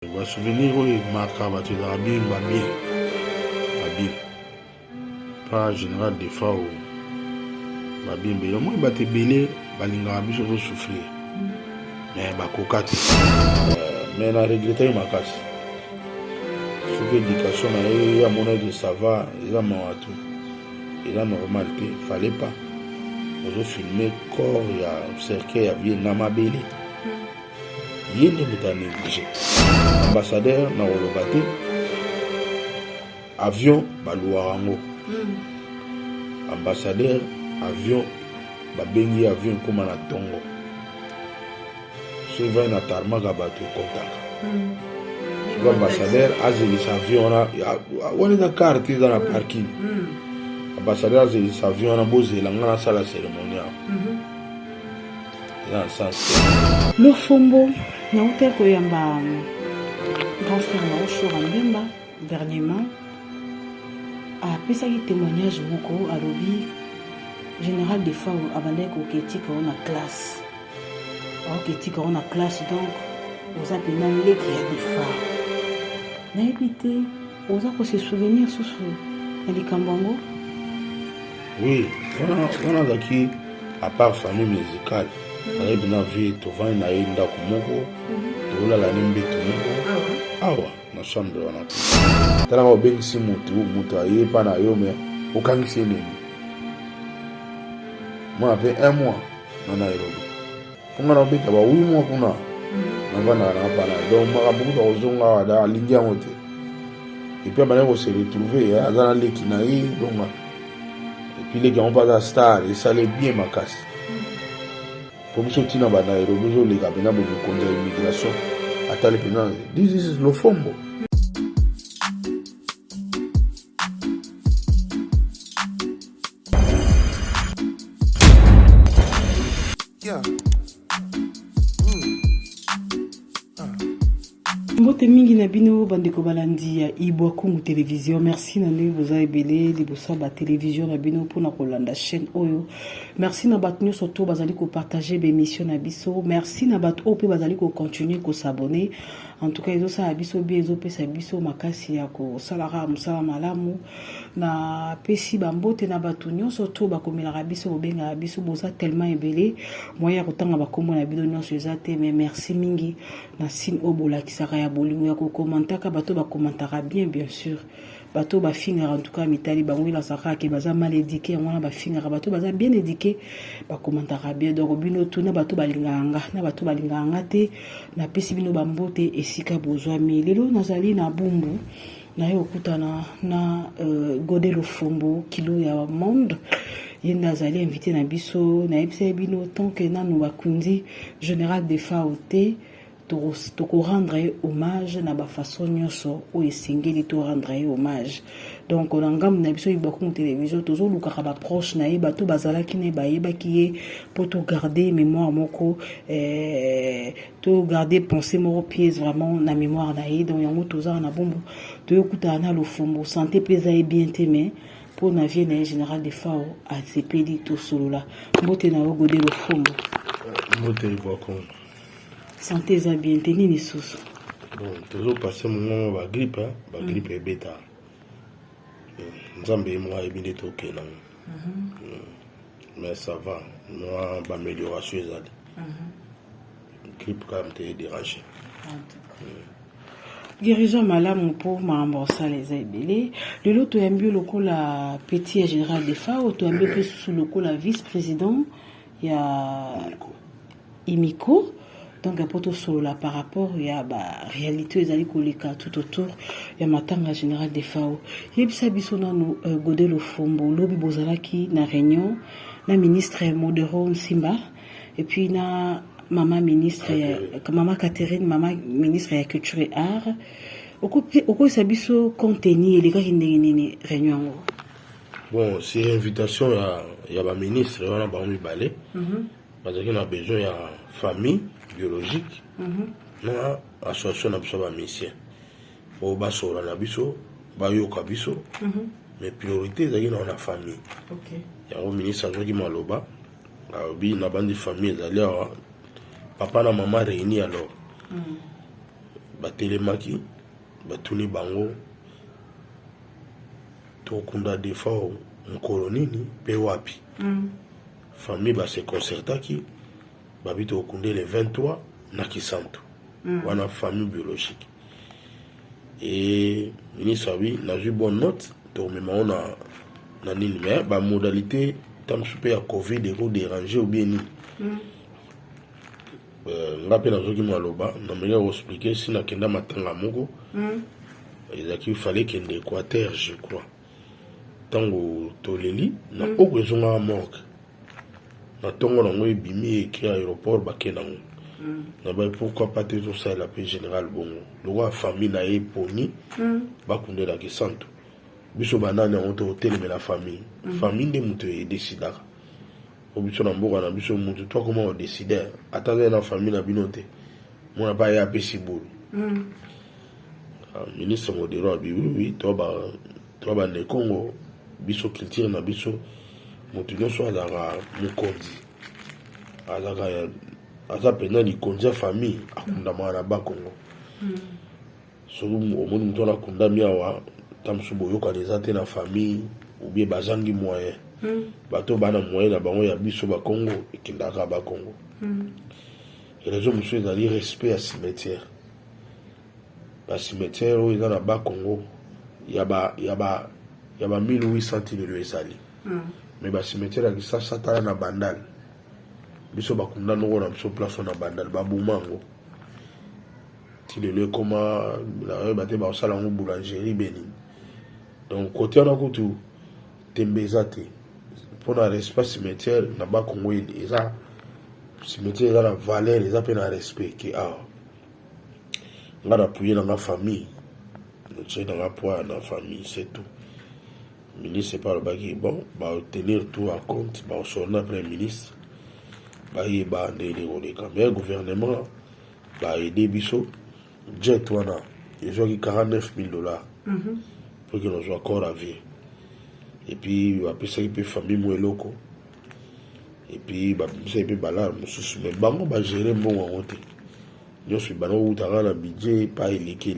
Ba souvenir oyo emaka bato ezalaka bien babie pas général defa o babie mbele omoi bato ebele balingaka biso tozosouffrir mais bakoka te mais na regrete makasi soki éducation na ye amonaki ça va eza mawa tu eza normal te fallait pas ozofilme corps ya cercueil ya vie na mabele ye nde moto anéglige ambassadeur na koloba te avion baluwaka yango ambassadeur avion babengi avion ekóma na ntongo so evai na tarmaka bato ekontaka soki ambassadeur azelisa avion wana eza kar te eza na parking ambassadeur azelisa avion wana bozela nga nasala cérémonie awa eza na sens Lofombo nauta koyamba grand frère na Oshora Mbemba dernièrement apesaki témoignage moko alobi général de FAO abandaki koketika na classe akoketika na classe donc oza pena leki ya defa nayebi te oza kose souvenir susu na likambo yango. Oui, wana azalaki à part famille musicale ayebi na vie tovandi na ye ndako moko tolala ne mbeto moko awa na chambre wana talaka obengisi moto aye mpa na yo me okangisi enemi mwana mpe 1 mois na Nairobi mponga na obeta ba 8 mois kuna navandaka na mpa na ye donc makambo kuta kozonga awa da alingi yango te epuis abandaki kose retrouve aza na leki na ye donc epuis leki yango mpe aza star esale bien makasi po biso ntina banairobi ozoleka mpena bomokonzi ya immigration atali mpena this is Lofombo. Mbote mingi na bino bandeko balandi ya Ibwakungu télévision. Merci na nde boza ebele liboso ba télévision na bino pona kolanda chaîne oyo. Merci na bato nyonso to bazali ko partager be émission na biso. Merci na bato ope bazali ko continuer ko s'abonner. En tout cas ezo sa biso bi ezo pesa biso makasi ya ko salara musala malamu na pesi bambote na bato nyonso to bakomela biso bobenga biso boza tellement ebele moya kotanga bakombo na bino nyonso ezate mais merci mingi na sin obola kisaka ya bolingo ya kokomantaka bato bakomantaka bien sûr bato bafingaka en tout cas mitali bango ila saka ke baza mal éduqué ngona bafingaka bato baza bien éduqué bakomantaka bien donc bino tuna bato balinganga na bato balinganga te na pesi bino bambote esika bozwami lelo nazali na bumbu na yo okutana na Godé Lofombo kilo ya monde yenda azali invité na biso na yebisa bino tant que nanu bakundi général de FAO te toko rendre hommage na ba façon nyonso o esengeli to rendre hommage donc on ngam na biso Ibwakungu télévision tozo lukaka ba proche na ye bato bazalaki ne ba yebaki ye pour to garder mémoire moko to garder pensée moko pièce vraiment na mémoire na ye donc yango toza na bombo to yokuta na Lofombo santé pesa e bien te mais pour na vie na général de FAO a sepeli to solola mbote na Godé Lofombo mbote Ibwakungu santé eza bien te nini susu bon tozopase mongongo bagrippe bagrippe ebeta nzambe mwa ayebi nde tokenda mais ça va mwa baamélioration ezali grippe kame te edérange guérison malamu mpo makambo osala eza ebele lelo toyambi lokola petit ya général de FAO toyambi mpe susu lokola vice président ya imiko donc pour solo là par rapport il y a ba réalité ezali koleka tout autour ya matanga général de FAO yebisa biso nanu Godé Lofombo lobi bozalaki na réunion na ministre Modero Simba et puis na maman ministre maman Catherine maman ministre ya culture et art oko sabiso contenu elekaki ndenge nini réunion bon c'est invitation ya ba ministre wana ba mibale bazalaki na besoin ya famille biologique na association na biso ba misien po basola na biso bayoka biso mais priorité ezalaki na famille yango ministre azwaki maloba alobi na bandi famille ezali awa papa na mama réuni alors batelemaki batuni bango tokunda defa mokolo nini mpe wapi famille base concertaki babi tokunde le 23 na Kisantu wana famille biologique et ministre oui nazwi bonne note tomema na nini mais ba modalité tam super ya covid eko déranger ou bien nini nga mpe nazoki maloba na meli expliquer si nakenda matanga moko ezalaki fallait kende Équateur je crois ntango toleli na oko ezongaka morgue na ntongo nango ebimi eki aéroport bakenda ngo na bai pourquoi pas te tosalela mpe général bongo lokwa famille na ye poni bakundela Kisantu biso banani yango totelemela famille famille nde moto edesidaka po biso na mboka na biso moto to akoma odeside ata aza na famille na bino te mona pa ye apesi bolu ministre modero abiwi to bande Congo biso culture na biso moto nyonso azalaka mokonzi aza pena likonzi ya famille akundamaka na bakongo soki omoni moto wana akundami awa ta mosusu boyokana eza te na famille obie bazangi moyen bato bana moyen na bango ya biso bakongo ekendaka bakongo raison mosusu ezali respect ya cimetière bacimetière oyo eza na bakongo ya ba 1800 tilelo ezali mais bacimetière ya Kisasa tala na bandal biso bakunda noko na biso place na bandal babuma yango tilelo ekoma nayeba te baosala yango boulangerie beni donc côté wana kutu tembe eza te mpona respect cimetière na bakongo eza cimetière eza na valeur eza mpe na respect ke awa nga napuye na nga famille notie na nga poids na famille c'est tout ministre pa alobaki bon batenir tout à compte baosona premier ministre bayeba ndenge koleka mais gouvernement baede biso jet wana ezwaki $49,000 pour que nozwa corps à vie et puis bapesaki mpe famille mo eloko et puis babimisaki mpe balare mosusu mais bango bagere mbongo yango te nyonso bango utaka na budget pa eleki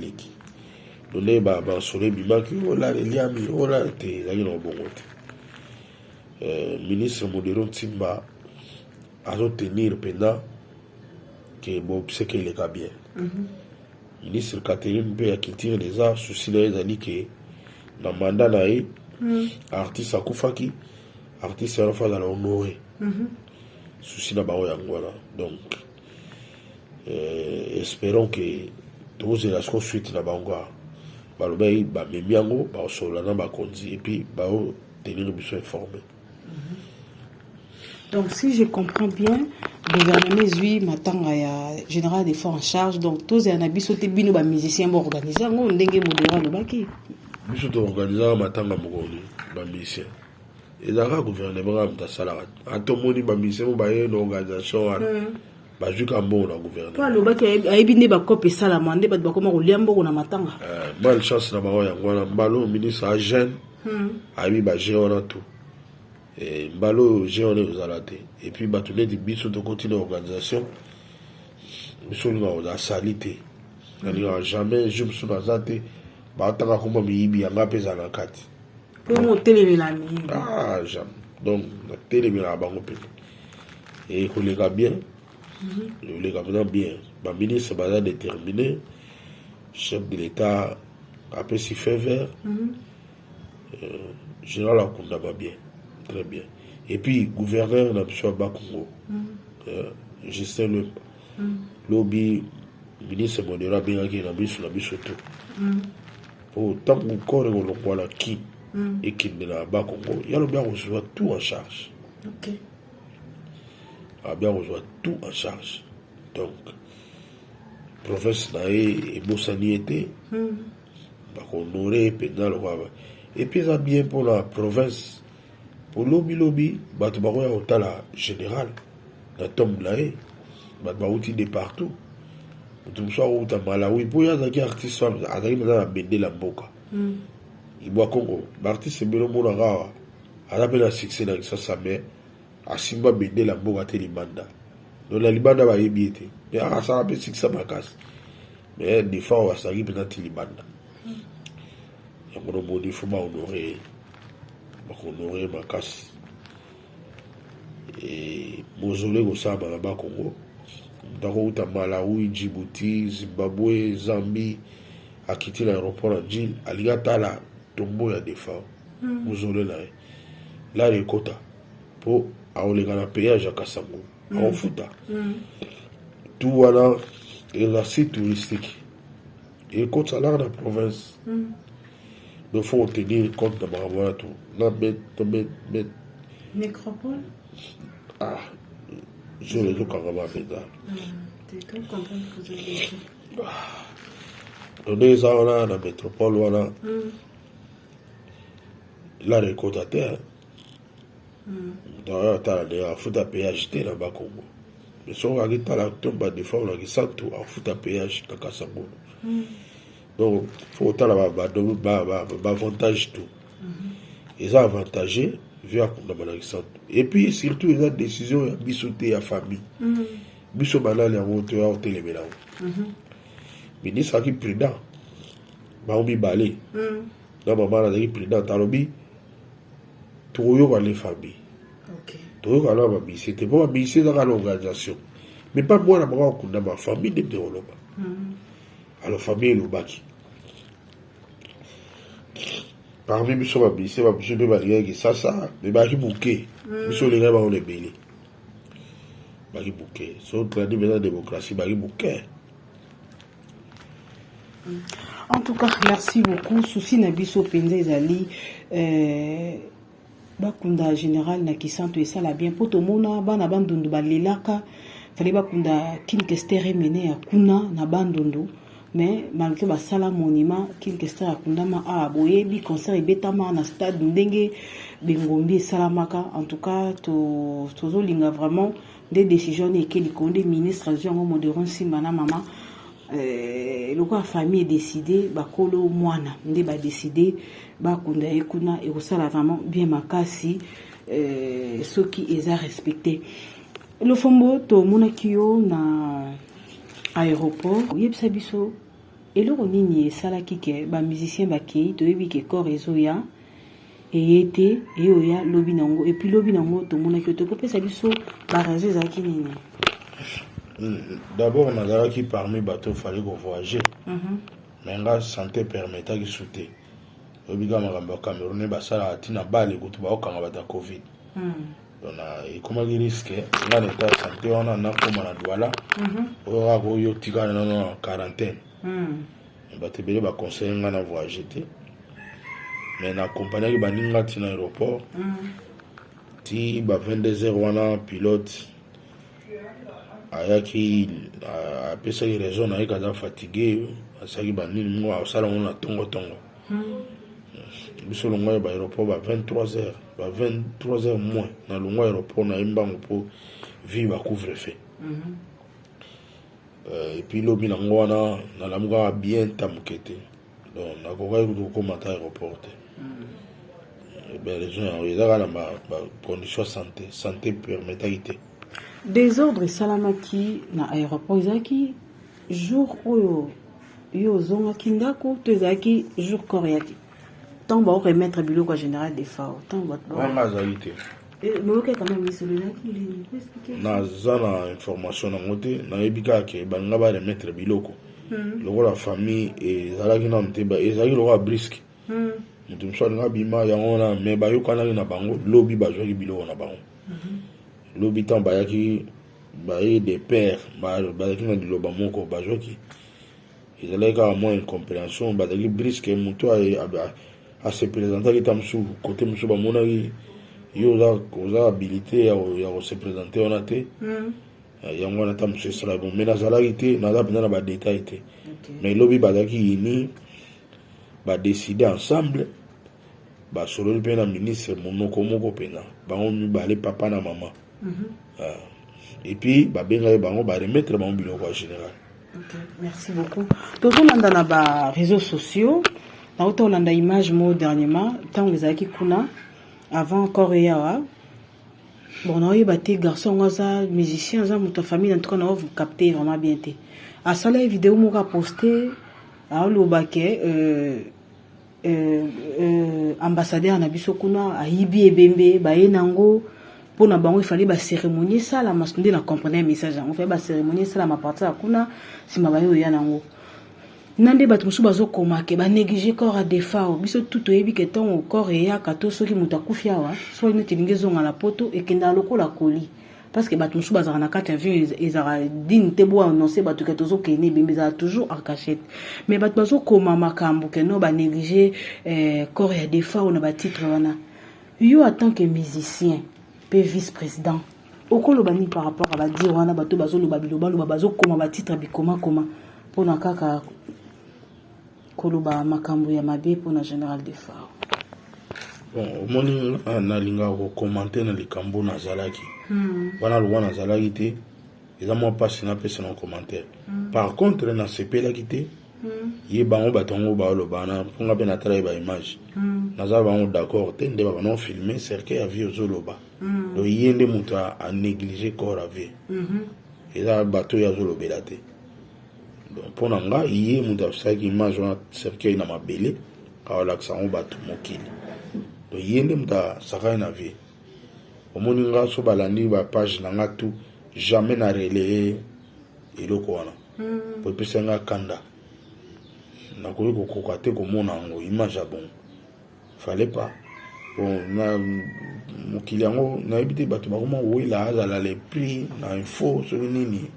donde basolo ebimaki olala eliami olala te ezalaki na bongo te ministre modero ntimba azotenir mpena ke bobseke eleka bien ministre Catherine mpe ya culture des arts souci na ye ezali ke na manda na ye artiste akufaki artiste wana fa azala honore souci na bango yango wana donc espérons que tozela siko suite na bango balobai bamemi yango baosolola na bakonzi et puis baotenir biso informé. Donc si je comprends bien, gouvernement zui matanga ya général des fonds en charge donc tous ya na biso te bino ba musicien bo organiser ngo ndenge modera lobaki biso to organiser matanga mokoni ba musicien ezaka gouvernement am ta sala atomoni ba musicien ba ye organisation wana bajuka mbo na gouvernement pa lobaki ayebi nde bakope sala mande bat bakoma kolia mbo na matanga mal chance na bango yango wana mbalo ministre a jeune ayebi ba jeune tout mbalo jeune ozala te et puis bato neti biso tokotine organisation biso olinga oza sali te nalinga jamais je biso naza te baotanga komba miyibi yanga mpe eza na kati mpe motelemela miyibi jamais donc natelemelaka bango mpe ekoleka bien ekoleka mpena bien baministre baza déterminé chef de l'état apesi fait vert général akundama bien très bien et puis gouverneur na biso ya bakongo Justin le lobby ministre modera abengaki na biso to po ntango kore kolongwala ki ekende na bakongo ya lobi akozwa tout en charge bien reçoit tout en charge donc province na ye ebosani ete bakohonore mpena lokwaba et puis eza bien pour la province po lobi bato bakoya kotala général na tombe na ye bato bauti de partout moto mosu akouta malawi mpo ye azalaki artiste azalaki mpenza na bendela mboka ibwa congo baartiste ebele omonaka awa aza mpe na succès na kisasa mais asimba bendela mboka te libanda donc na libanda bayebi ete mais akasala mpe succès makasi mais des fois on s'arrive peut-être libanda ya kono bodi faut honorer makasi et mausolée ko sa ba Congo ndako uta Malawi, Djibouti, Zimbabwe, Zambie a quitté l'aéroport à Djil aligatala tombeau ya défunt mausolée là les quotas pour aolenga na péage à Kasango en futa tout voilà et la site touristique et quand ça là dans la province il faut tenir compte de ma tout la bête nécropole je le dis quand on va faire ça donner ça on a la métropole voilà là les côtes à terre dans la foot à péage là-bas Congo mais si on regarde la tombe des fois on a ça tout à foot à péage dans Kasango donc faut autant là avantage tout ils ont avantagé via et puis surtout ils ont décision ya bisoté à famille biso banal ya moto ya hôtel là ministre qui prudent ba obi balé na maman na qui prudent talobi toyo ba les familles toyo ka ba bi c'était pas bi c'est dans l'organisation mais pas moi na ba ko na ba famille de développement alors famille le baki parmi biso ba bi c'est ba biso be ba lié ça mais ba ki bouquet biso les gars ba on les belé ba ki bouquet so tradit la démocratie ba ki bouquet. En tout cas, merci beaucoup. Souci Nabiso Penza Ezali, Bakunda général na kisanto et ça la bien. Poto mona bana bandundu balelaka, fallait bakunda kinkestere mené à kuna na bandundu. Mais malgré basala monument kinkestere akunda ma a boye bi concert ebetama na stade ndenge bengombi salamaka. En tout cas, tozo linga vraiment des décisions et que les condés ministres azongo modéron simana mama. Le quoi famille est décidé bakolo mwana ndé ba décidé bakunda ekuna et ça vraiment bien makasi ceux qui les a respecté le fombo to monakio na aéroport yebisa biso et le nini sala kike ba musicien ba ki to yebi ke corps ezoya et été et oya lobi nango et puis lobi nango to monakio to kopesa biso ba raison za kinini. D'abord, on a qui parmi les bateaux, il fallait qu'on voyageait. Mais la santé permettait de sauter. Au Cameroun, la Covid. Et comment il risque, on a l'état de santé, on a un douala, on a en quarantaine. Il y a conseil de voyager. Mais la compagnie qui a dans l'aéroport, il y a 22 heures, pilote. Ayaki a pesa qui raison na ikaza fatigué asaki banini mo asala on tongo biso longo ba aéroport ba 23h ba 23h moins na longo aéroport na imbango po vie ba couvre-feu et puis lobi na ngwana na lamuka bien tamukete donc na koka ko komata aéroport ben les gens ils ont la condition santé permettait désordre salamaki na aéroport izaki jour oyo yo zonga kindako to izaki jour koreati tant ba remettre biloko général des FAO tant ba nga zalité et le quand même celui-là na zana information na ngote na ebika ke ba nga ba remettre biloko loko la famille et zalaki na mteba ezaki loko brisque mutu mso nga bima ya ona me ba yokana na bango lobi ba joki biloko na bango l'habitant bayaki baye des pères bayaki na diloba moko bajoki ezalaki kaka moins incompréhension bazalaki brisque moto a se présenter kita mosusu côté mosusu bamonaki yo oza habilité ya kose présenter wana te yango wana ta mosusu esala bon mais nazalaki te naza mpenza na badetail te mais lobi bazalaki ini badécide ensemble basololi mpe na ministre monoko moko mpenza bango mibale papa na mama. Et puis babenga bango ba remettre bango biloko en général. OK, merci beaucoup. Toto landa na ba réseaux sociaux, na auto landa image mo dernièrement, tant les aki kuna avant encore yawa. Bon, on a eu batté garçon za musicien za muta famille en tout cas on vous capter vraiment bien té. asala vidéo moko aposte aolobake ambassadeur na biso kuna ayibi ebembe baye nango pona bango ifali ba cérémonie sala masonde na comprendre message en fait ba cérémonie sala ma partie kuna sima bayo ya nango nande bato musu bazokoma ke ba négliger corps à défaut biso tout oyebi ke ton corps ya kato soki muta kufia wa so ine tilingezo ngala poto ekenda lokola koli parce que bato musu bazara na kati avion ezara dine te bo annoncer bato ke tozo kene bembe za toujours en cachette mais bato bazokoma makambo ke no ba négliger corps à défaut na ba titre wana yo en tant que musicien pe vice-président okolo bani par rapport à ba dire wana bato bazoloba biloba loba bazokoma ba titre bikoma koma pona kaka koloba makambo ya mabe pona général de Fao. Bon, omoni na linga ko commenter na likambo na zalaki. Wana lo wana zalaki te. Eza mo passe na pesa na commentaire. Par contre na sepela kité. Ye bango batongo ba lo bana ponga be na trai ba image. Na za bango d'accord te nde ba non filmer cercle ya vie ozoloba. Do yende muta a négliger corps à vie. Eza bato ya zolobela te. Donc pour nanga yé muta saki image na cercle na mabele ka wala ksango bato mokili. Donc yende muta saka na vie. Omoni nga so balandi ba page na nga tout jamais na relayer eloko wana. Po pesa nga kanda. Na koyi ko kokate ko mona ngo image a bon. Fallait pas. Bon na mokili yango na ebité bato ba koma wila azala les prix na info so nini.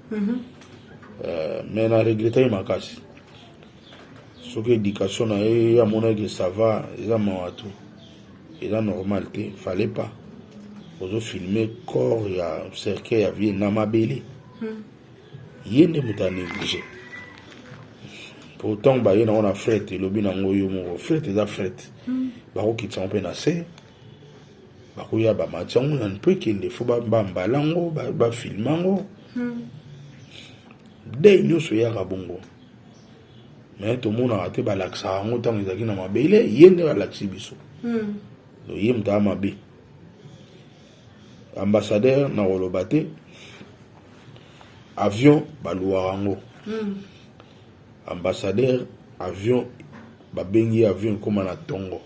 Mais na regretter makasi. Ce que éducation na ya mona que ça va, ça m'a tout. Et là normal te, fallait pas. Ozo filmer corps ya cercle ya vie na mabele. Yende muta négligé. Pourtant ba yena on a fret lobi na ngoyo mo fret eza fret. Ba ko kitsa pe na se. Ba ko ya ba matsango na mpe kende fo ba mbalango ba filmango. Dès nyonso ya kabongo. Mais tout le monde a raté balaksa ngo tant ezaki na mabele yende balaksi biso. Do yem ta mabe. Ambassadeur na rolobate avion baluarango. Ambassadeur avion babengi avion comme na tongo.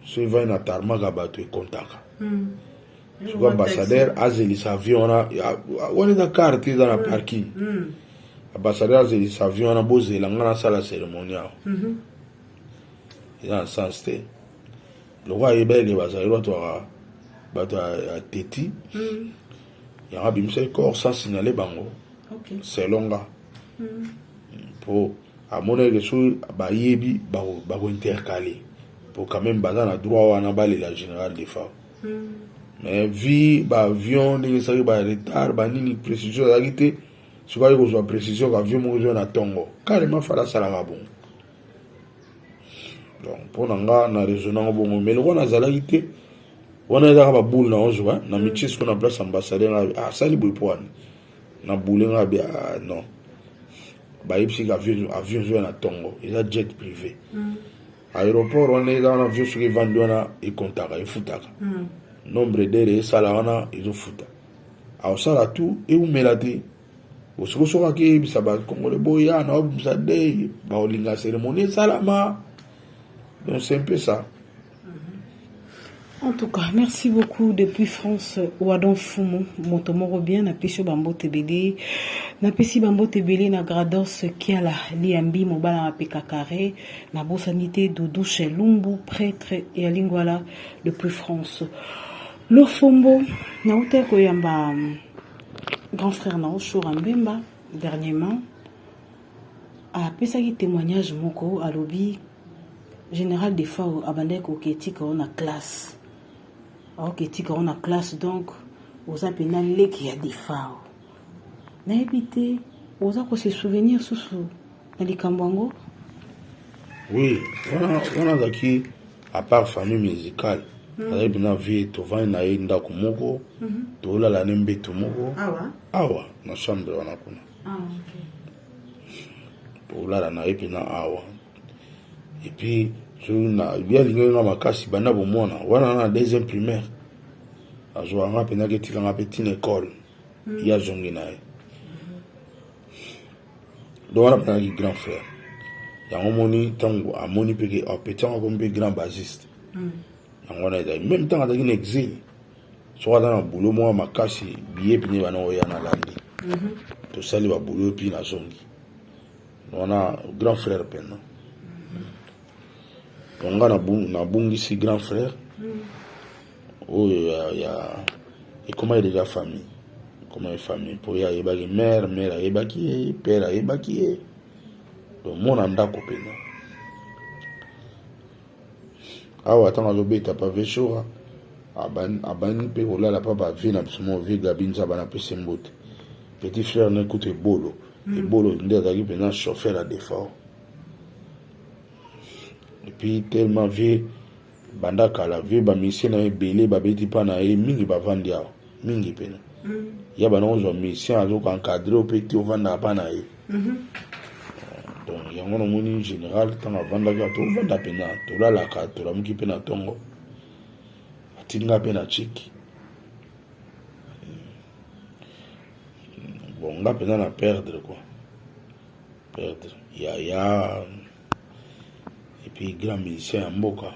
So va na tarmaga bato e kontaka. So ambassadeur azeli sa avion na on est d'accord tu dans la parking. Ambassadeur azeli sa avion na bozela ngana sala cérémonial. Il a un sens te. Le roi ebele bazalo bato a teti. Il y a bimse corps sans signaler bango. OK. C'est longa. Pour à mon avis ba yebi ba intercaler pour quand même bazana na droit wana bali la général de Fao. Mais vie ba avion ni ça ba retard ba nini précision la qualité ce quoi que soit précision avion mo na tongo carrément fala sala bon. Donc pour nanga na résonance bon mais le wana zala qualité wana za ba boule na onzo na métier ce qu'on a place ambassadeur ah sali boy poane na boule nga bia non ba yipsi avion na tongo il a jet privé aéroport on est dans avion sur vendu na et contaka et futaka nombre d'heures sala wana ils futa a sala tout et ou melate o so ka ke bisa ba congolais boya na obisa de ba olinga cérémonie salama. Donc c'est un peu ça. En tout cas, merci beaucoup depuis France. Wadon Fumo, Motomoro bien, na pesio bambo tebele, na pesi bambo tebele na grados kiala liambi mobala na pekakare, na bosanité Doudou Chelumbu, prêtre et alingwala depuis France. Lofombo, na ute koyamba grand frère na Oshura Mbemba dernièrement a pesaki témoignage moko à lobby général des Fao abandeko ketika on a classe. Alors que tu on a classe donc aux appels les qui a des Fao. N'habité aux a se souvenir sous dans les Kambango. Oui, on a qui à part famille musicale. Avec bien vie to va na enda kumoko to la la nembe tumoko awa na chambre wana kuna OK pour la na epina awa et puis je na bien lingo na makasi bana bomona wana na deuxième primaire azo anga pena ke tika na petite école ya zongi na donc wana penaki grand frère yango moni ntango amoni mpeke petit yango akomi mpe grand basiste yango wana ezali même ntango azalaki na exil soki aza na bulo moko makasi biye pene bana oya na landi tosali babulo epi nazongi wana grand frère pena donc nga nabungisi grand frère oyo ya ekoma déjà famille comment une famille pour y ayebaki mère ayebaki ye père ayebaki ye donc mona ndako pena awa ntango azobeta pave shora abani mpe kolala mpa bavie na biso mo vie gabi nzaba na pese mbote petit frère na ekuta ebolo nde azalaki mpena chauffeur à défaut epuis tellement vie banda kala vie bamisie na ye ebele babeti mpa na ye mingi bavandi awa mingi pena ya bana ozwa mission azokoencadre mpe ti ovandaka mpa na ye donc yango namoni général ntango avandaka tovanda mpena tolalaka tolamuki mpe na ntongo atinga mpe na chiki bon nga mpena na perdre quoi perdre yaya epuis grand musicien ya mboka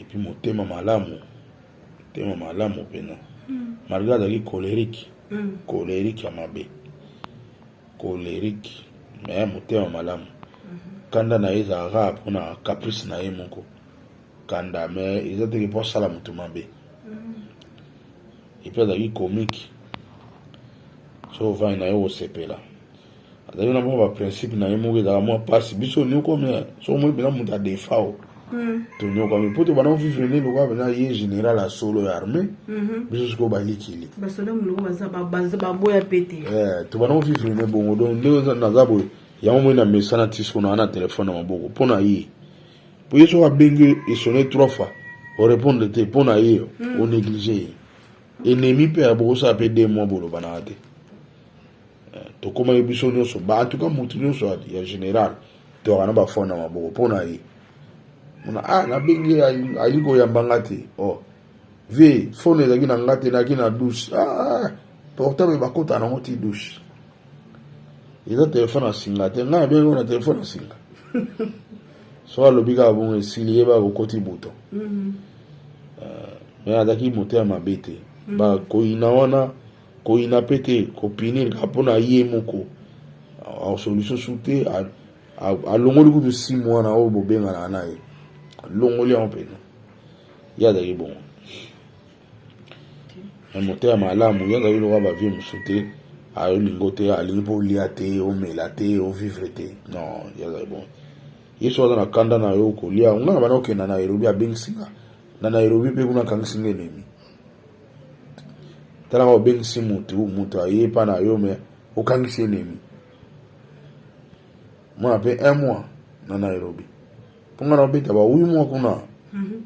epuis motema malamu mpena malgré azalaki colérique ya mabe colérique mais motema malamu kanda na ye ezalaka mpona caprice na ye moko kanda mais eza teke mpo asala moto mabe epuis azalaki comique so ovandi na ye osepela azalaki na mwa baprincipe na ye moko ezalaka mwa mpasi biso niokomi so omoi mpena moto adefao tonyokwami mpo te bana ovivre nde lokola mpena ye général ya solo ya armée biso sikoyo balikili to bana ovivre nde bongo donc nde naza boye yango moi na mesana ti siko na telefone na maboko mpo na ye po ye soki abengi esone 3 fois orépondre te mpo na ye onéglige ye ennemi mpe abokosala mpe 2 mois bolobanaka te tokóma ye biso nyonso en tout cas motu nyonso ya général toyaka na bafone na maboko mpo na ye mona nabengi ali koyambanga te vie fone ezalaki na nga te naki na douche portable bakota nango ti douche eza telefone asinga te ngai nabengi na telefone asinga so alobi kaka bongo esili ye bakokoti buto me azalaki motema mabe te bakoyina wana koyina mpe te kopinir ka mpona ye moko asolution su te alongoli kutu 6 mois na oyo bobenganaka na ye alongoli yango mpena ye azalaki bongo motema malamu ye azalaki lokola bavie mosu te ayolingo te alingi mpo olia te omela te ovivre te non ye azalaki bongo ye so aza na kanda na yo kolia nga na bana okenda na Nairobi abengisinga na Nairobi mpe kuna akangisinga enemi talaka obengisi moto aye mpa na yo me okangisi enemi mwana mpe 1 mois na Nairobi mpo nga na obeta ba 8 mois kuna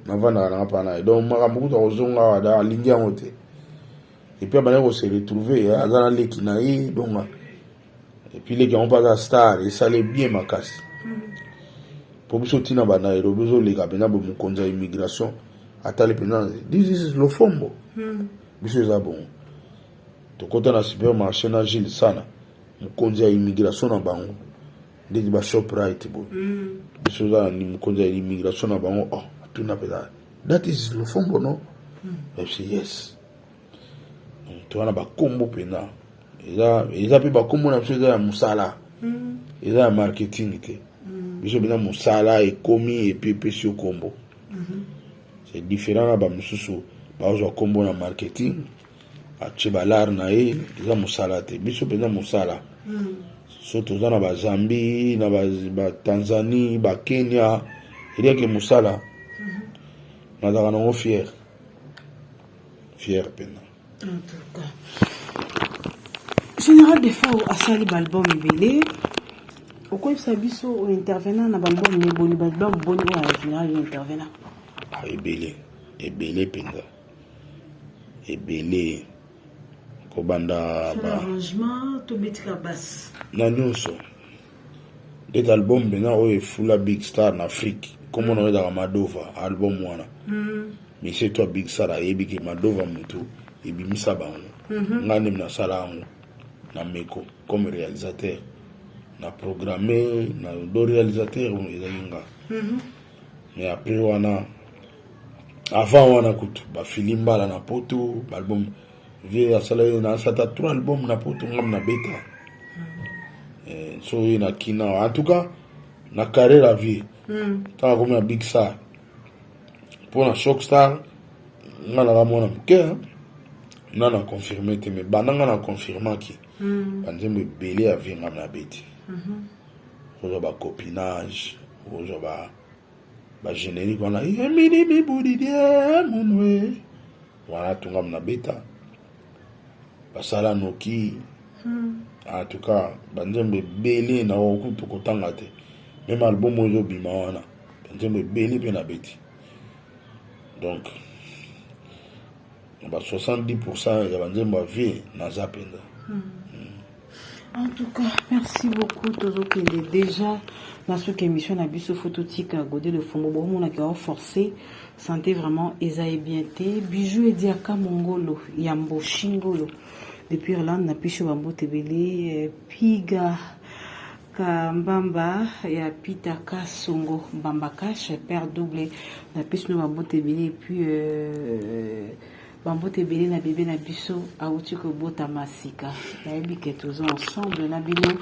navandaka nanga mpa na ye donc makambo kuta kozonga awa alingi yango te epuis abandaki kose retrouve aza na leki na ye donc epuis leki yango mpe aza star esali bien makasi po biso ntina ba Nairobi ozoleka mpena bo mokonzi ya immigration atali mpena this is lofombo biso eza bongo tokota na supermarché na Gilles sana mokonzi ya immigration na bango ndeti ba Shoprite boye biso eza na mokonzi ya immigration na bango atuna mpena that is lofombo no yes towana bakombo mpena eza mpe bakombo na biso eza ya mosala eza ya marketing te biso mpena mosala ekomi epi epesi yo kombo c'est différent na bamosusu bazwa kombo na marketing atie balare na ye eza mosala te biso mpena mosala so toza na bazambi na batanzanie bakenya eliake mosala nazalaka nango fier mpena en tout cas général Defao asali balbum ebele okoyebisa biso ointervenant na balbum eboni balbum boni oyo général intervenant ebele mpenza ebele kobanda arrangement tobetika basi na nyonso ndeti album mpenza oyo efula big star na afrique komona oyo ezaka Madova album wana misie to big star ayebiki Madova motu ebimisa bango nga nde nasala yango na meko comme réalisateur na programmé na do réalisateur ezalinga mais après wana avant wana kutu bafili mbala na poto album vie asala na sata 3 album na poto ngam na beta so na kina en tout cas na carrière la vie tant comme na Big Star pour na Shock Star ngana la mona mke na confirmé te mais bananga na confirmé ki banzembe belé a vie ngam na beti ozo ba copinage ozo ba générique wana yemini bibudi dia munwe wana tungam na beta basala noki en tout cas banzembe belé na okutu kotanga te même album oyo bima wana banzembe belé pe na beti donc ba 70% ya banzembe vie na zapenda. En tout cas, merci beaucoup tozokende déjà dans cette émission na biso phototique à Godé le Fombo bon on a forcé santé vraiment esaïe bienté bijou et diaka mongolo yambo shingolo depuis Irlande na pisho bambo tebele piga kambamba ya pita kasongo mbamba cash père double na pisho no bambo tebele et puis bambo tebele na bébé na biso auti ko bota masika na yebi ke tozo ensemble na bino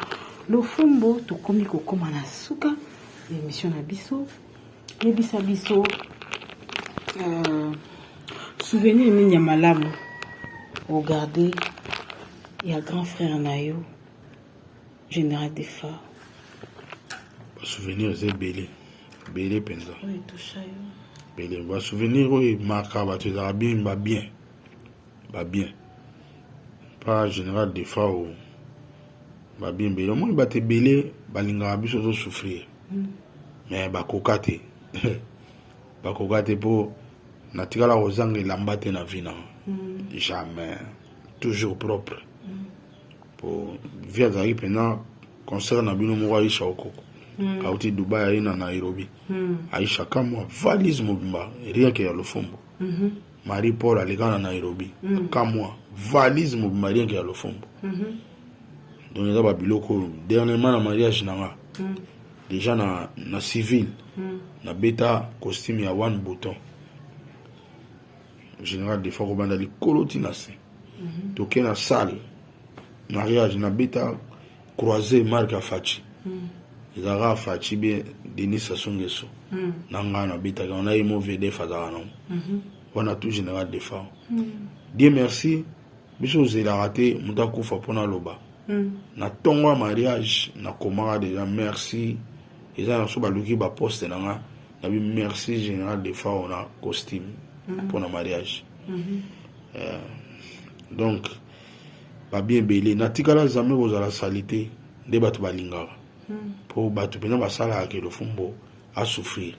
le Fombo to komi ko koma na suka l'émission na biso yebisa biso souvenir ni malamu regarder ya grand frère nayo général des phares souvenir c'est belé penza oui tout ça belé va souvenir oui marka ba tu bien bien pas général des phares ba bien belé moi ba te belé balinga biso zo souffrir mais ba kokate pour natikala ozanga elambate na vina jamais toujours propre pour via zari pena concert na bino mo Aisha okoko auti Dubai aina Nairobi Aisha kama valise mobimba rien que ya le Fombo Marie Paul alikana Nairobi kama valise mobimba rien que ya le Fombo donc il y a ba biloko dernièrement na mariage nanga déjà na civil na beta costume ya one bouton général des fois banda li koloti na se toke na salle mariage na beta croisé marque Fachi ezara Fachi bien Denis Sassou Nguesso nanga na beta on a imo VD fazara non on a tout général des fois Dieu merci biso zela raté muta kufa pona loba na tongo mariage na komara déjà merci eza na so baluki ba poste nanga na bi merci général des fois on a costume pour le mariage donc ba bien belé na tikala zamé ozala salité de batu balingaka pour batu pena basala ke le Fombo a souffrir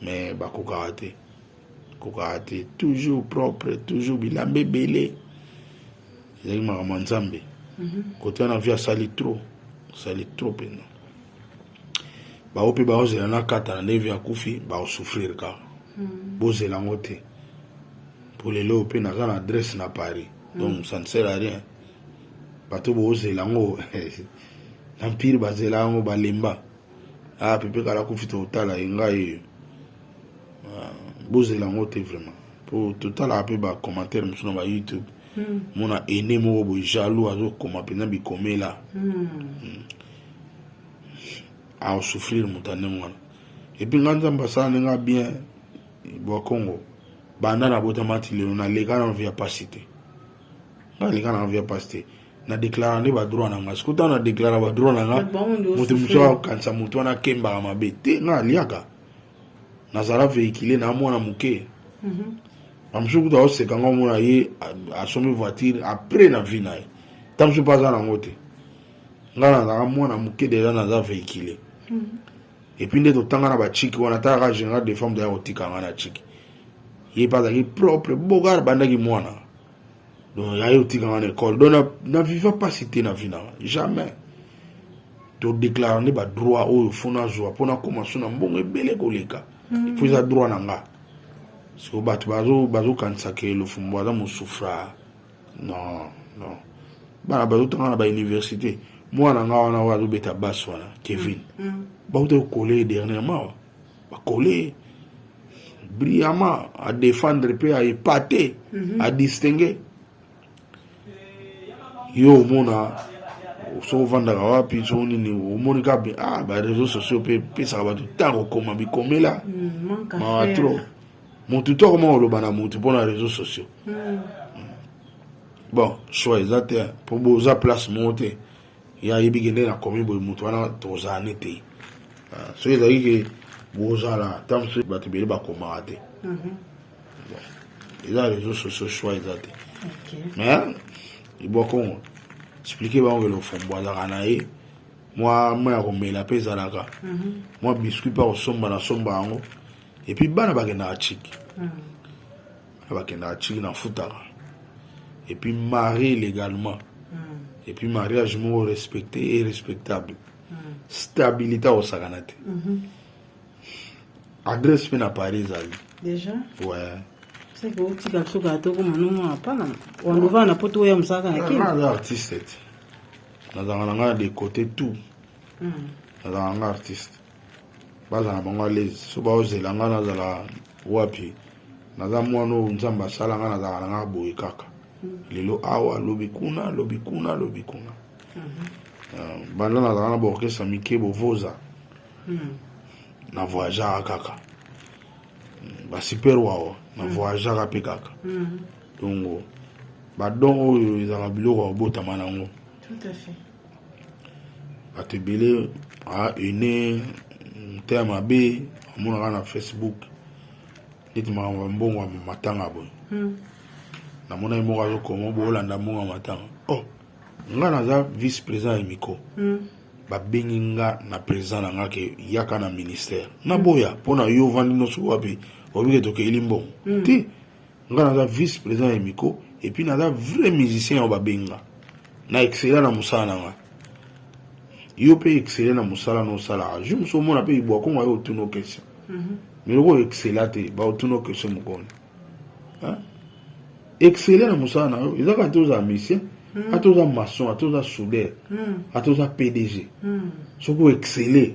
mais ba kokate toujours propre toujours bilambe belé ezali makama nzambe côté na via sali trop pena ba opi ba ozela na kata na nevi akufi ba souffrir ka bozela ngote pour les lots pe na kana adresse na Paris donc ça ne sert à rien bato bozela ngo empire bazela ngo balemba pepe kala kufi totala engai bozela ngote vraiment pour totala pe ba commentaire sur ba YouTube mona ene mo bo jaloux azo koma pena bi komela à souffrir mutanemwana et puis nganda mbasa nga bien bo Congo banda na botamati le na lega na via pasité na lega na via pasité na déclarer ne ba droit na nga skuta na déclarer ba droit na nga mutu mso kansa mutu na kemba mabete na liaka na zara véhiculé na mwana muke amshuku da ose kanga mona ye a somme voiture après na vie na tamsu pas na ngote ngana na mwana muke déjà na za véhiculé et puis nde totanga na ba chiki wana ta général des femmes de otika ngana chiki ye pasaki propre bogar bandaki mwana donc ya otika ngana école donc na viva pas cité na vina jamais to déclarer ne ba droit o fona joie pona commencer na mbongo ebele koleka et puis ça droit nanga parce que batu bazo kanisa ke le Fombo aza mo souffra non bana bazo tanga na ba université moi na nga wana wa beta basse wana Kevin ba te coller dernièrement ba coller brillamment à défendre pe à épater à distinguer yo mona so vandaka wapi so nini omonika be ba réseaux sociaux pe ça va tout temps comme bi komela ma trop mon tuteur comment on le bana mutu pour les réseaux sociaux bon choix exact pour boza place monter ya yebigende na komi boy mutu wana toza nete so ezali ke boza la tam so batebele ba komate bon les réseaux sociaux choix exact mais il faut qu'on expliquer ba ngelo fombo ala na ye moi ya komela pesa laka moi biscuit pa osomba na somba yango et puis bana bakenda chiki bakenda chiki na futaka et puis marié légalement et puis mariage mo respecté et respectable stabilité au saganate adresse pe na Paris ali déjà ouais c'est que tu as tout gâteau comme non pas là on va na poto ya msaka na kini na artiste na zanga de côté tout na zanga artiste baza na bango les so ba ozela nga na zala wapi na za mwana nzamba sala nga na zanga nga boye kaka lelo awa lobi kuna banda na zanga na bo orchestre mikebo voza na voyageur kaka ba super wao na voyageur pe kaka donc ba don oyo ezala biloko bota manango tout à fait atebele a une tema be amona na Facebook dit ma mbongo matanga boy na mona mo ga ko mo bolanda mo matanga oh nga na za vice président emiko ba benginga na président na ngake yaka na ministère na boya pona yo vandi no so wapi obike to ke ilimbo ti nga na za vice président emiko et puis na za vrai musicien ba benga na excellent na musana nga yo pe excellent na musala no sala je me so mona pe ibo ko ngayo tuno question mais le excellent ba tuno question mo kon excellent na musala na yo izaka toza mission atoza maçon atoza soudeur atoza PDG soko exceller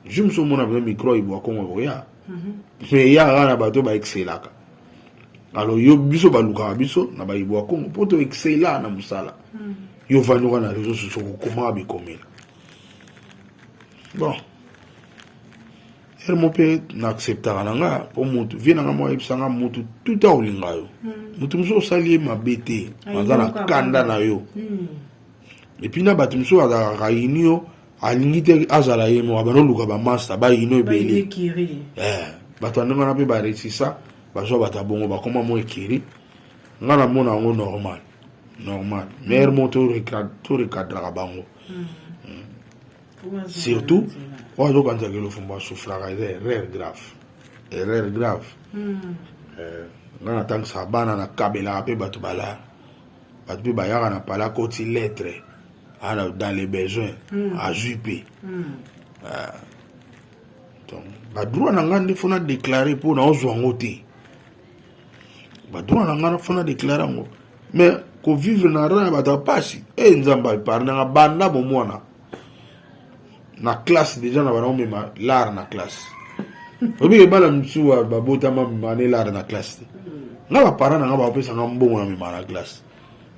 je me so mona pe micro ibo ko ngayo ya mais ya rana ba to ba excellaka alors yo biso ba luka biso na ba ibo ko poto excellent na musala yo vanuka na réseaux sociaux comment bi komela bon elle mon père n'acceptera nga pour mutu vient nga moi ebisanga mutu tout a olinga yo mutu muso sali ma bete mazana kanda na yo et puis na batu muso ada réunion alingite azala yemo abano luka ba master ba yino ebeli batu ndanga na pe ba resisa ba zo bata bongo ba koma mo ekiri nga na mona ngo normal mère moto recadre bango surtout ozo quand le fumba souffra erreur grave na tant ça bana na kabela pe batu bala batu pe bayaka na pala koti lettre ana dans les besoins à juper donc ba droit na ngandi fona déclarer pour na ozo ngote ba droit na ngana fona déclarer ngo mais ko vivre na rana bata pasi nzamba parna nga banda bo mwana na classe déjà na bana mema l'art na classe obi bala msuwa babota mane l'art na classe nga ba parana nga ba pesa nga mbongo na mema na classe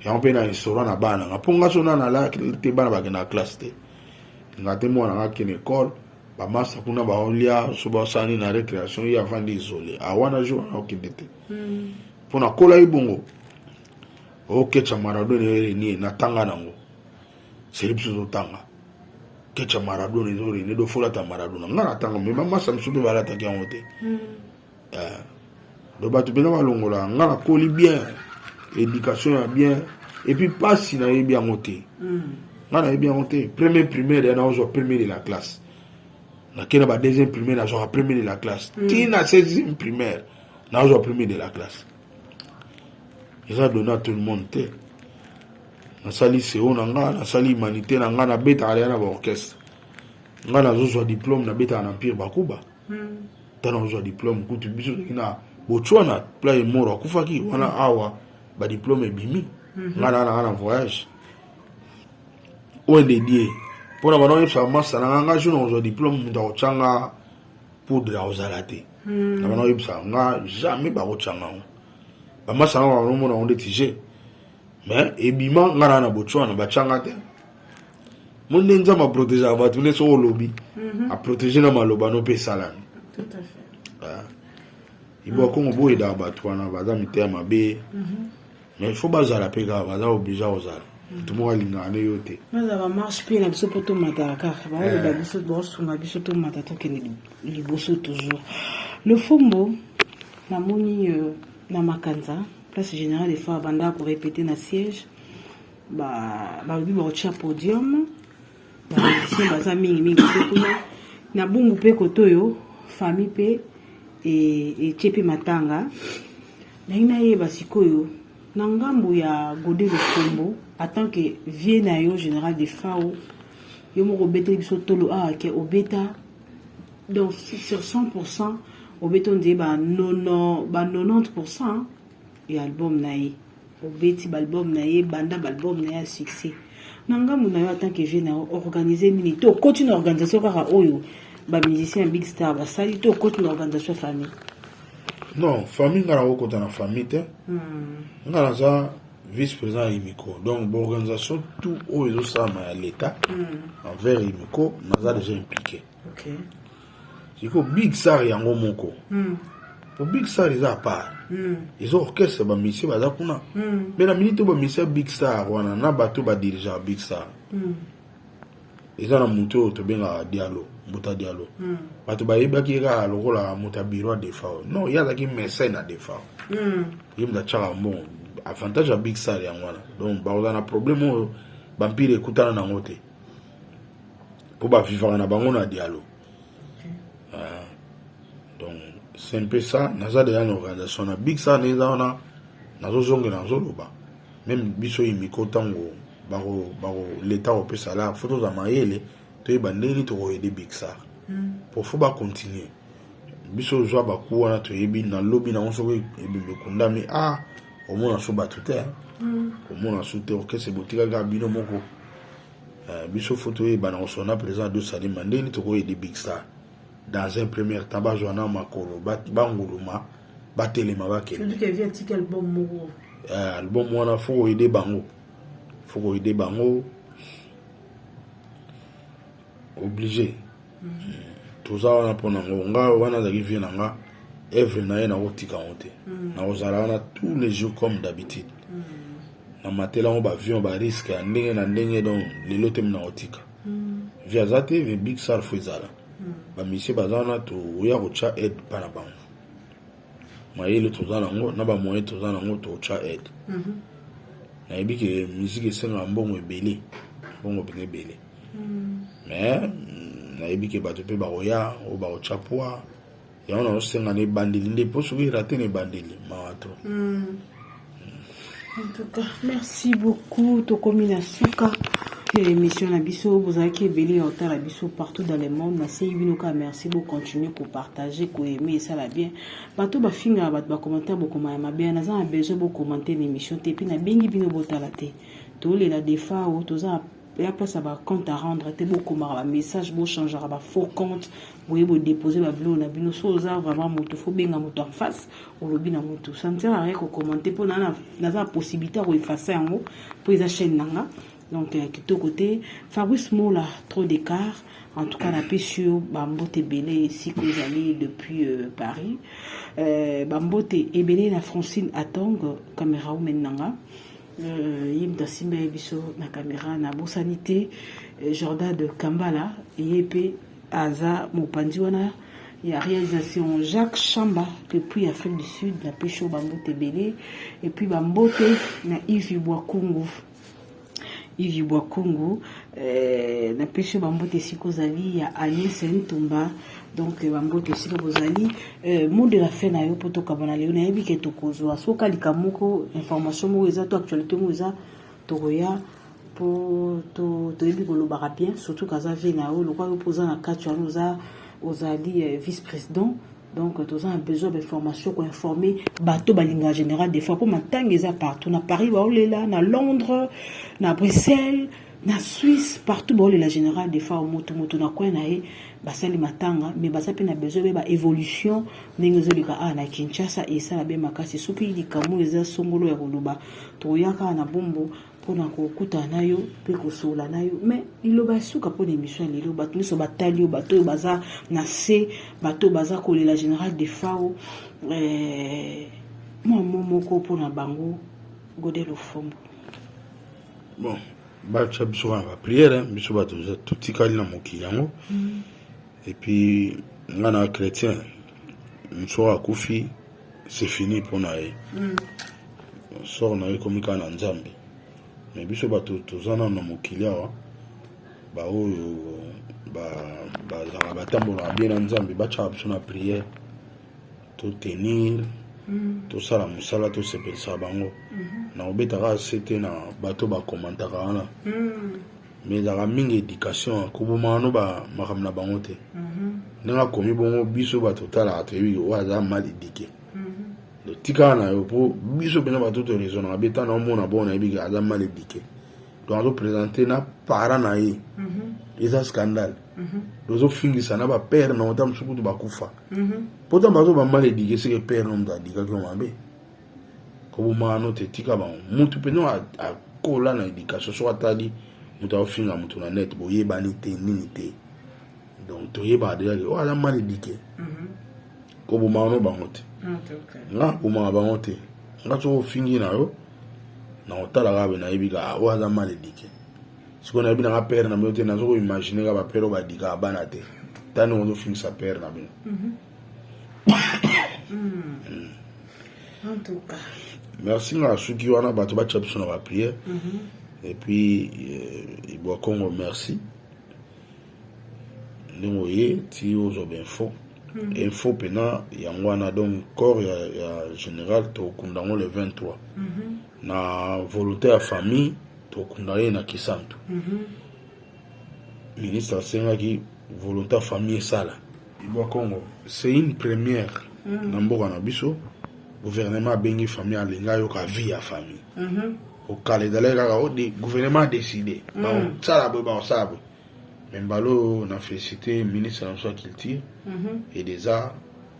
ya mpe na restaurant na bana nga ponga sona na la te bana ba na classe te nga te mwana nga kene école ba master kuna ba olia so ba sani na récréation ya vandi isolé awana jour na okindete pona kola ibongo okecha Maradona ni na tanga nango selipso tanga kecha Maradona izori ne do fola ta Maradona ngana tanga me mama samsupe bala ta kyangote do batu bena balongola ngana koli bien éducation bien et puis passe na bien ngote ngana bien ngote premier primaire na ozo premier de la classe na kena ba deuxième primaire na zo premier de la classe tina 16e primaire na ozo premier de la classe. Ils ont donné à tout le monde. Na sali CEO na nga na sali humanité na nga na beta ala na ba orchestre. Nga na zo diplôme na beta na empire bakuba. Tana zo diplôme kutu biso ina bochwana play moro kufaki wana awa ba diplôme bimi. Nga na voyage. O dédié Pour la bonne ça massa na nga je n'ai diplôme dans changa poudre aux alate. Na bonne ça nga jamais ba ko changa. Ba massa na no mo na on détige. Mais ebima nga na botswana ba changa te. Mon nza ma protéger aba tous les so lobby. A protéger na maloba no pe salami. Tout à fait. Il faut qu'on boit d'abord toi na ba mi te mabe. Mais il faut bazala pe ga ba obligé aux ala. Tout le monde a une yoté. Mais ça va marcher, la biso poto mataka. La biso bosso, la biso to matata que les bosso toujours. Le fombo, la moni na makanza, place générale des fois banda pour répéter na siège. Ba bi ba cha podium. Ba ici baza mingi kuna. Na bungu pe kotoyo, famille pe et chepi matanga. Na ina ye basikoyo. Nangambu ya Godé le Fombo, en tant que vieux général de FAO, yo mo robete biso tolo ke obeta. Donc sur 100%, obeta on dit ba 90% et album nae. Obeti album nae, banda album nae succès. Nangambu na yo en tant que vieux organiser nini to continue organisation kaka oyo ba musicien big star ba sali to continue organisation famille. Non, famille ngara ko na famille te. Ngara za vice-président Imiko. Donc l'organisation tout au ça à l'état envers Imiko n'a déjà impliqué. OK. C'est que big star yango moko. Pour big star ils a part. Ils ont orchestre ba monsieur ba kuna. Mais la minute ba monsieur big star wana na bato ba dirigeant big star. Ils ont monté to benga dialogue. Mouta Diallo. Bato ba yebaki ka lokola Mouta Biro de FAO. Non, il y a qui mécène à des FAO. Il y a chaka bon avantage à big star ya ngwana. Donc ba on a problème vampire ekutana na ngote. Pour ba vivre na bango na Diallo. Donc c'est un peu ça, naza de une organisation na big star neza na nazo zonge na zoloba. Même biso Imiko tango baro l'état au pesa la photo za mayele. Tu bandeli to aider big star pour faut pas continuer biso zo ba ku wana to yebi na lobby na onso e be kundami au moins so ba tout au moins so te ok c'est botika ga bino moko biso photo e bana on a présent de ça demandeli to aider big star dans un premier temps ba joana makolo ba nguluma ba telema ba ke tu que vient tika album moko album wana faut aider bango obligé tout ça on a pour nga wana za vivre nga every na na otika onte na ozala na tous les jours comme d'habitude na matela on ba vion ba risque ndenge na ndenge donc les lotem na otika via zate ve big star fuzala ba monsieur bazana to ya ko cha aide pana bango mayele to zana ngo na ba moyen to zana ngo to cha aide na ebike musique senga mbongo ebele mbongo bele mais nayebi ke bato pe baoya o baochapoa ya ona osenga ne bandeli nde poso ki rater ne bandeli mawato. En tout cas, merci beaucoup Tokomi na suka l'émission na biso vous avez qui belé en la biso partout dans le monde na sei binoka merci beaucoup continuer pour partager pour aimer ça va bien bato ba finga ba commentaire beaucoup ma bien na za besoin beaucoup commenter l'émission te puis na bengi bino botala te to le la defa o to za et après ça va compte à rendre te beaucoup ma message beau changer ba faux compte vous pouvez déposer ba blog na bino so za vraiment moto faut benga moto en face au lobby na moto ça ne sert à rien ko commenter pour na za possibilité de effacer en haut pour les chaîne nanga donc de côté Fabrice Mola trop d'écart en tout cas la sur Bambote Belé ici que vous allez depuis Paris Bambote et Belé la Francine Atong caméra ou menanga yimda simba biso na caméra na bosanité Jordan de Kambala yepe aza mopandi wana ya réalisation Jacques Chamba depuis Afrique du Sud la pécho Bambote Belé et puis Bambote na Yves Boakongo na pécho Bambote sikozali ya Agnès Ntumba donc Bambote sikozali mot de la fin na yo poto kabana leo na yebi ke tokozwa soka likamoko information mo eza to actualité mo eza toya pour to yebi ko lobaka bien surtout kaza vena o lokwa yo poza na katu ya noza ozali vice-président donc tous un besoin d'information pour informer bateau balinga en général des fois pour matanga eza partout na Paris ba olela na Londres na Bruxelles na Suisse partout bon la générale des fois moto na kwa na ye basali matanga mais basa pe na besoin ba évolution ndenge zolika na Kinshasa et ça la be makasi soki likamu eza songolo ya koloba to yaka na bombo pona kokuta na yo pe kosola na yo mais iloba suka pona émission lelo bato so batali bato baza na C bato baza ko la générale des FAO moko pona bango Godelo Fombo. Bon, bacha biso ba prière biso bato tout tikali na mokili yango. Et puis ngana chrétien mso akufi c'est fini pour nae. Sort na comme kana nzambe. Mais biso bato tozana na mokili awa ba oyo ba batambola bien na nzambe bacha biso na prière to tenir to sala musala to sepelisa bango na obetaka c'était na bato ba commentaka wana mais la mingi éducation kubuma no ba makamna bango te nga komi bongo biso bato tala atewi waza mal éduqué le tika na yo po biso bena bato to raison na beta na mona bona ebi ga mal éduqué donc on présenter na para na yi eza scandale dozo fingisa na ba père na otam sukutu bakufa pourtant bato ba mal éduqué c'est que père no mda dika ko mabe ko buma no te tika ba mutu peno a kola na éducation so atali mutu afinga mutu na net bo yeba ni te nini te donc to yeba de o ala mal éduqué ko buma no bango te nga buma bango te nga so fingi na yo na otala gabe na yebiga o ala mal éduqué siko na bina ka père na mote na zo imaginer ka ba père ba dika bana te tani on fingi sa père na bino en tout cas merci na suki wana bato ba chapso na ba prière et puis Iboa Congo merci nous y ti ozo ben faux info pena yangwana donc corps ya général to kundango le 23 na volonté à famille to kundaye na Kisantu ministre senga ki volonté à famille sala Iboa Congo c'est une première na mboka na biso gouvernement bengi famille alinga yo ka vie ya famille au calé d'aller au gouvernement a décidé ça la ba ça même balo na félicité ministre de la culture et des arts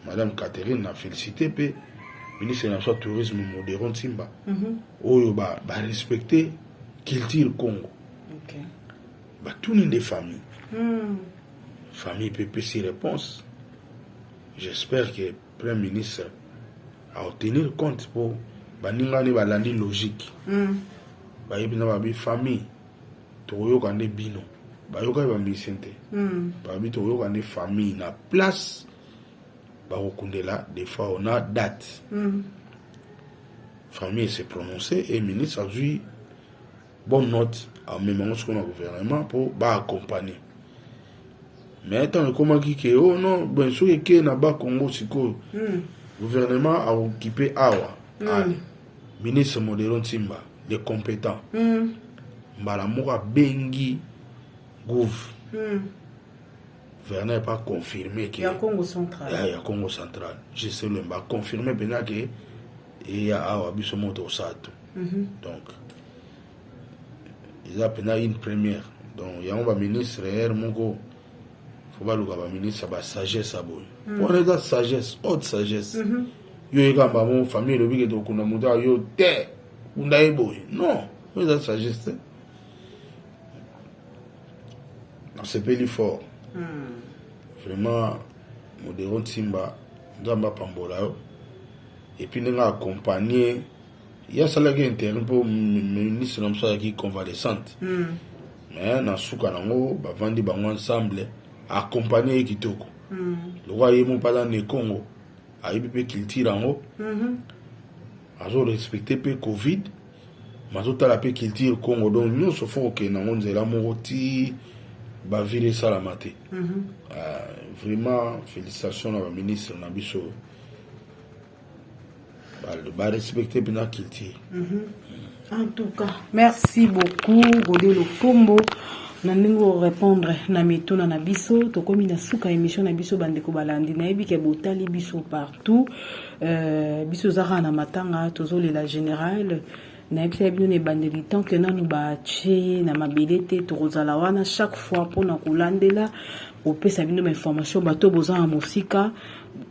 madame Catherine na félicité pe ministre de la tourisme Modéron Timba oyo ba respecter culture Congo ba tout ni des familles famille PP si réponse j'espère que premier ministre a tenir compte pour baninga ne balandi logique ba yebina ba bi famille to yoka ne bino ba yoka ba misente ba bi to yoka ne famille na place ba okundela des fois on a date famille s'est prononcé et ministre a dit bonne note en même ce qu'on a gouvernement pour ba accompagner mais tant comment qui que oh non ben so que na ba Congo siko gouvernement a occupé awa ministre Modéron Timba les compétents mbala moka bengi gouv Vernet pas confirmé que il y a Congo central Congo central je sais le pas confirmé bien que il y a awa biso moto sato donc il a pena une première donc il y a un ministre hier moko faut pas le gaba ministre ba sagesse abo pour la sagesse haute sagesse yo ekamba mon famille le bige to kuna muta yo te unda eboy non mais ça sagesse c'est peli fort vraiment Modéron Timba ndamba pambola yo et puis nga accompagner il y a ça là qui interne pour ministre namsa qui convalescente mais na suka nango ba vandi bango ensemble accompagner kitoko le roi yemo pas dans le Congo a eu culture en haut azo respecter pe covid mazo tala pe culture Congo donc nous se faut que na nzela moti ba vile salamate vraiment félicitations à la ministre Nabiso ba respecter bien culture en tout cas merci beaucoup Godelo Fombo na ndingo répondre na mituna na biso to komi na suka émission na biso bandeko balandi na yebi ke botali biso partout biso zara na matanga tozolela général na episa bino ne bandeli tant que nanu batie na mabele te tokozala wana chaque fois mpona kolandela kopesa bino information bato boza na mosika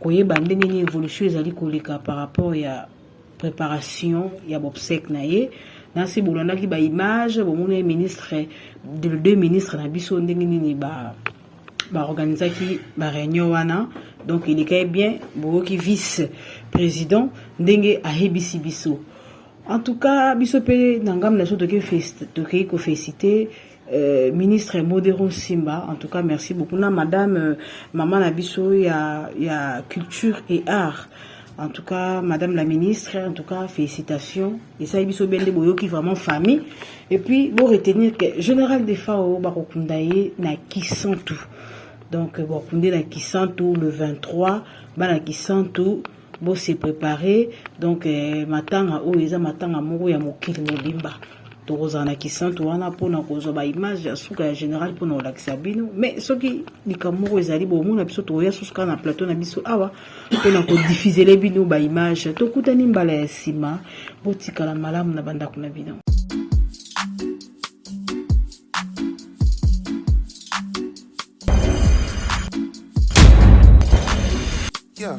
koyeba ndenge nini évolution ezali koleka par rapport ya préparation ya bobsèque na ye nasi bolandaki baimage bomona ministre le deux ministres na biso ndenge nini baorganisaki baréunion wana donc il est bien boyoki vice-président ndenge ayebisi biso. En tout cas biso pe nangam na so toke ko féliciter ministre Modéron Simba. En tout cas merci beaucoup na madame maman na biso ya culture et art. En tout cas madame la ministre, en tout cas félicitations et ça biso bende boyoki vraiment famille et puis bon retenir que général des FAO bakokundaye na Kisantu. Donc bokunde na Kisantu le 23 bana Kisantu bo se préparer donc matanga o eza matanga moko ya mokili mobimba tokozana Kisantu wana pona kozwa ba image ya suka ya général pona olakisa bino mais soki likamoko ezali bomona biso toya suka na plateau na biso awa pona ko diffuser les bino ba image tokutani mbala ya sima botikala malamu na bandako na bino. Yeah.